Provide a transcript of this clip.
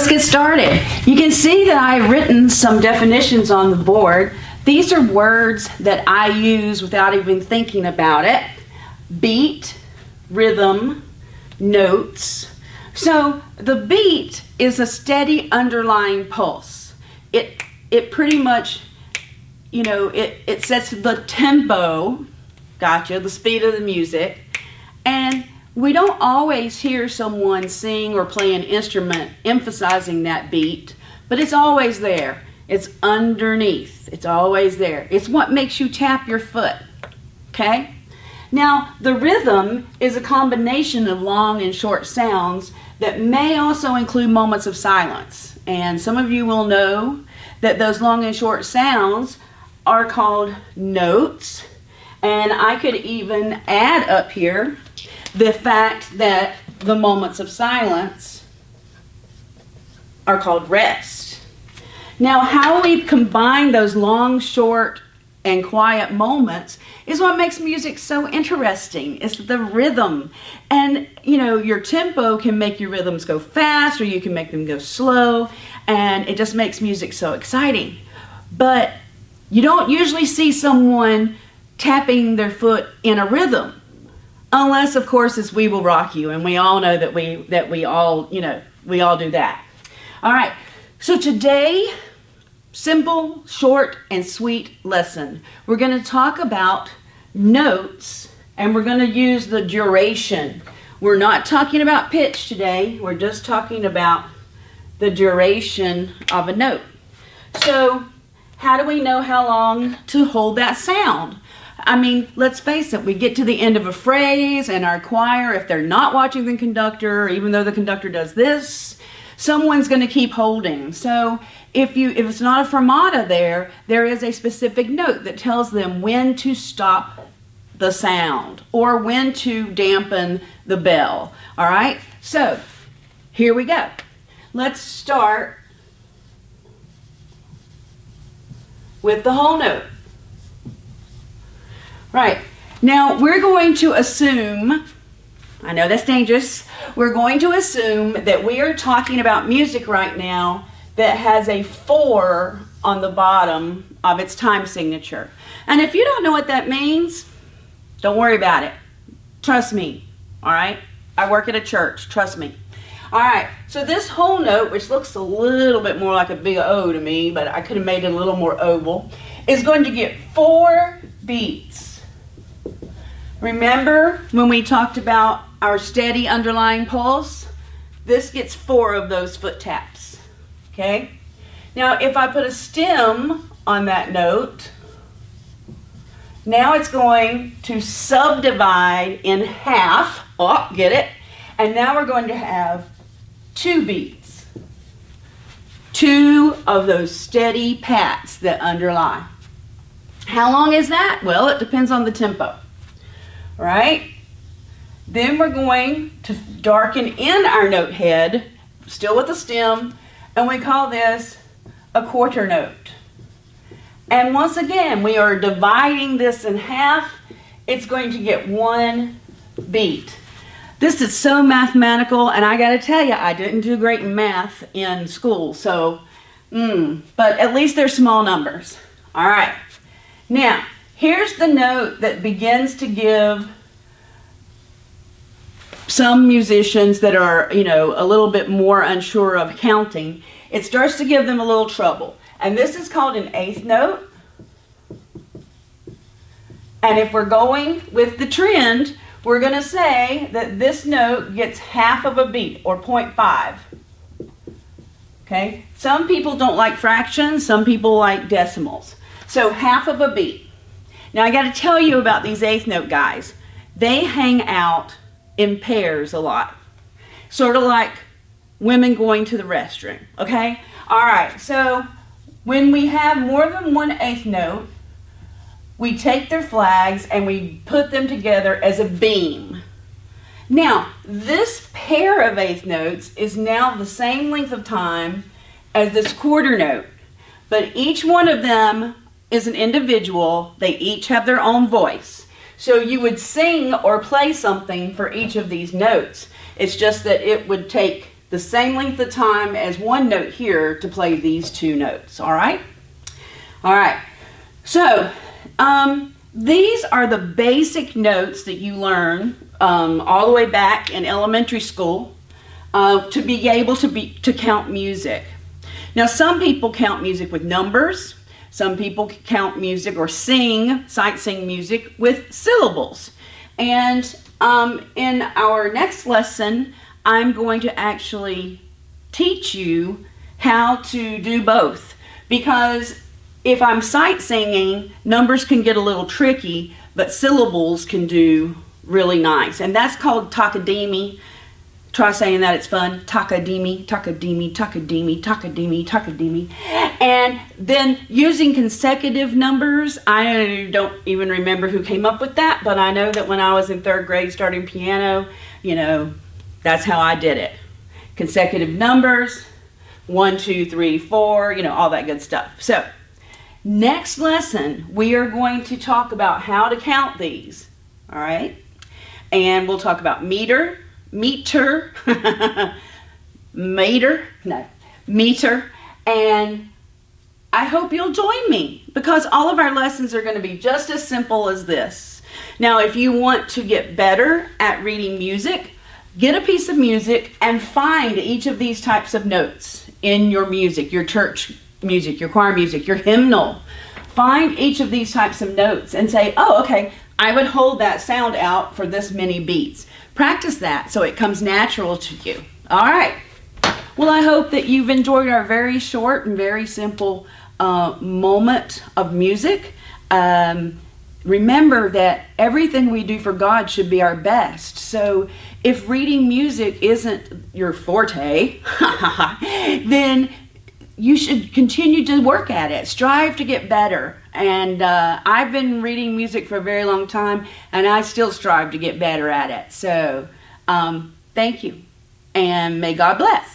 let's get started. You can see that I've written some definitions on the board. These are words that I use without even thinking about it. Beat, rhythm, notes. So the beat is a steady underlying pulse. It pretty much, it sets the tempo, gotcha, the speed of the music. And we don't always hear someone sing or play an instrument emphasizing that beat, but it's always there. It's underneath. It's always there. It's what makes you tap your foot, okay? Now, the rhythm is a combination of long and short sounds that may also include moments of silence. And some of you will know that those long and short sounds are called notes. And I could even add up here the fact that the moments of silence are called rest. Now, how we combine those long, short, and quiet moments is what makes music so interesting. It's the rhythm. And, your tempo can make your rhythms go fast or you can make them go slow. And it just makes music so exciting. But you don't usually see someone tapping their foot in a rhythm. Unless, of course, it's We Will Rock You, and we all know that we all do that. All right, so today, simple, short, and sweet lesson. We're going to talk about notes, and we're going to use the duration. We're not talking about pitch today. We're just talking about the duration of a note. So, how do we know how long to hold that sound? I mean, let's face it, we get to the end of a phrase and our choir, if they're not watching the conductor, even though the conductor does this, someone's going to keep holding. So if it's not a fermata there is a specific note that tells them when to stop the sound or when to dampen the bell. All right? So here we go. Let's start with the whole note. Right, now we're going to assume, I know that's dangerous, we're going to assume that we are talking about music right now that has a 4 on the bottom of its time signature. And if you don't know what that means, don't worry about it. Trust me, all right? I work at a church, trust me. All right, so this whole note, which looks a little bit more like a big O to me, but I could have made it a little more oval, is going to get 4 beats. Remember when we talked about our steady underlying pulse? This gets 4 of those foot taps, okay? Now, if I put a stem on that note, now it's going to subdivide in half. Oh, get it? And now we're going to have 2 beats. 2 of those steady pats that underlie. How long is that? Well, it depends on the tempo. Right? Then we're going to darken in our note head, still with the stem, and we call this a quarter note. And once again, we are dividing this in half. It's going to get 1 beat. This is so mathematical, and I got to tell you, I didn't do great in math in school, so, but at least they're small numbers. All right. Now, here's the note that begins to give some musicians that are, a little bit more unsure of counting. It starts to give them a little trouble. And this is called an 8th note. And if we're going with the trend, we're going to say that this note gets half of a beat, or 0.5. Okay? Some people don't like fractions. Some people like decimals. So half of a beat. Now I got to tell you about these 8th note guys. They hang out in pairs a lot. Sort of like women going to the restroom, okay? All right, so when we have more than 1 8th note, we take their flags and we put them together as a beam. Now, this pair of 8th notes is now the same length of time as this quarter note, but each one of them is an individual. They each have their own voice. So you would sing or play something for each of these notes. It's just that it would take the same length of time as one note here to play these two notes, all right? All right, so these are the basic notes that you learn all the way back in elementary school to be able to count music. Now, some people count music with numbers. Some people count music or sight sing music with syllables. And in our next lesson, I'm going to actually teach you how to do both. Because if I'm sight singing, numbers can get a little tricky, but syllables can do really nice. And that's called takadimi. Try saying that, it's fun. Takadimi, takadimi, takadimi, takadimi, takadimi. And then using consecutive numbers, I don't even remember who came up with that, but I know that when I was in 3rd grade starting piano, you know, that's how I did it. Consecutive numbers, 1, 2, 3, 4, you know, all that good stuff. So, next lesson, we are going to talk about how to count these, all right? And we'll talk about meter, and I hope you'll join me because all of our lessons are going to be just as simple as this. Now, if you want to get better at reading music, get a piece of music and find each of these types of notes in your music, your church music, your choir music, your hymnal. Find each of these types of notes and say, oh, okay, I would hold that sound out for this many beats. Practice that so it comes natural to you. All right. Well, I hope that you've enjoyed our very short and very simple moment of music. Remember that everything we do for God should be our best. So if reading music isn't your forte, then you should continue to work at it. Strive to get better. And I've been reading music for a very long time, and I still strive to get better at it. So thank you, and may God bless.